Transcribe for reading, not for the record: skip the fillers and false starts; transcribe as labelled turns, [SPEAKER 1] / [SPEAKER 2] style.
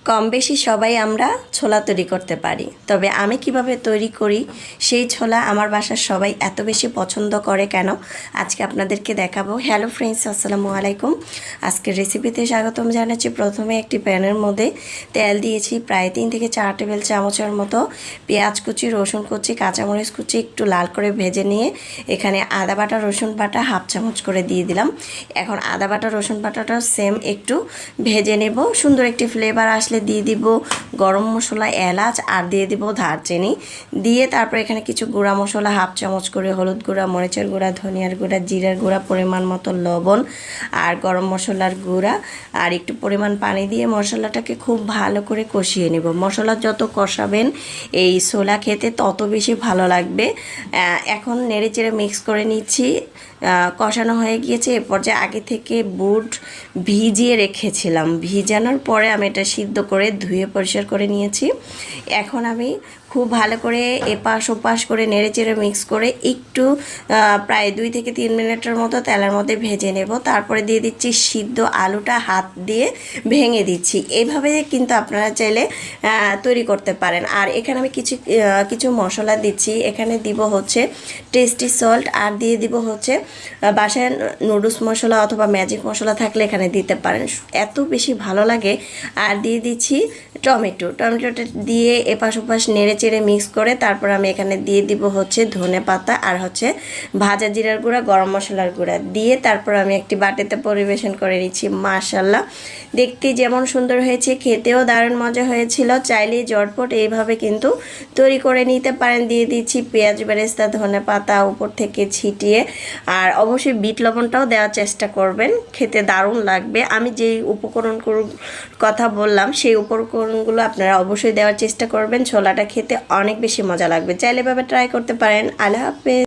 [SPEAKER 1] কম বেশি সবাই আমরা ছোলা তৈরি করতে পারি, তবে আমি কিভাবে তৈরি করি সেই ছোলা আমার বাসার সবাই এত বেশি পছন্দ করে কেন আজকে আপনাদেরকে দেখাবো। হ্যালো ফ্রেন্ডস, আসসালামু আলাইকুম। আজকের রেসিপিতে স্বাগতম জানাচ্ছি। প্রথমে একটি প্যানের মধ্যে তেল দিয়েছি প্রায় 3 থেকে 4 টেবিল চামচের মতো। পেঁয়াজ কুচি, রসুন কুচি, কাঁচামরিচ কুচি একটু লাল করে ভেজে নিয়ে এখানে আদা বাটা, রসুন বাটা হাফ চামচ করে দিয়ে দিলাম। এখন আদা বাটা, রসুন বাটাটা সেম একটু ভেজে নেব। সুন্দর একটি ফ্লেভার আসলে দিয়ে দিব গরম মশলা, এলাচ আর দিয়ে দিব দারচিনি। দিয়ে তারপর এখানে কিছু গুঁড়া মশলা হাফ চামচ করে, হলুদ গুঁড়া, মরিচের গুঁড়া, ধনিয়ার গুঁড়া, জিরার গুঁড়া, পরিমাণ মতো লবণ আর গরম মশলার গুঁড়া আর একটু পরিমাণ পানি দিয়ে মশলাটাকে খুব ভালো করে কষিয়ে নেব। মশলা যত কষাবেন এই ছোলা খেতে তত বেশি ভালো লাগবে। এখন নেড়ে চেড়ে মিক্স করে নিচ্ছি। কষানো হয়ে গিয়েছে। এ পর্যায়ে আগে থেকে বুট ভিজিয়ে রেখেছিলাম। ভিজানোর পরে আমি এটা সিদ্ধ করে ধুয়ে পরিষ্কার করে নিয়েছি। এখন আমি খুব ভালো করে এপাশ ওপাশ করে নেড়ে চেড়ে মিক্স করে একটু প্রায় 2 থেকে 3 মিনিটের মতো তেলের মধ্যে ভেজে নেব। তারপরে দিয়ে দিচ্ছি সিদ্ধ আলুটা হাত দিয়ে ভেঙে দিচ্ছি। এইভাবে কিন্তু আপনারা চাইলে তৈরি করতে পারেন। আর এখানে আমি কিছু মশলা দিচ্ছি। এখানে দিব হচ্ছে টেস্টি সল্ট আর দিয়ে দিব হচ্ছে বাসায় নুডলস মশলা অথবা ম্যাজিক মশলা থাকলে এখানে দিতে পারেন, এত বেশি ভালো লাগে। আর দিয়ে দিচ্ছি টমেটোটা দিয়ে এপাশ ওপাশ নেড়ে চেড়ে মিক্স করে তারপর আমি এখানে দিয়ে দিব হচ্ছে ধনে পাতা আর হচ্ছে ভাজা জিরার গুঁড়া, গরম মশলার গুঁড়া দিয়ে তারপর আমি একটি বাটিতে পরিবেশন করে নিচ্ছি। মাশাআল্লাহ, দেখতে যেমন সুন্দর হয়েছে খেতেও দারুণ মজা হয়েছিল। চাইলে ঝটপট এইভাবে কিন্তু তৈরি করে নিতে পারেন। দিয়ে দিচ্ছি পেঁয়াজ বেরেস্তা, ধনে পাতা উপর থেকে ছিটিয়ে। আর অবশ্যই বিট লবণটাও দেওয়ার চেষ্টা করবেন, খেতে দারুণ লাগবে। আমি যেই উপকরণগুলোর কথা বললাম সেই উপকরণগুলো আপনারা অবশ্যই দেওয়ার চেষ্টা করবেন। ছোলাটা খেতে অনেক বেশি মজা লাগবে। চাইলে এভাবে ট্রাই করতে পারেন। আল্লাহ হাফেজ।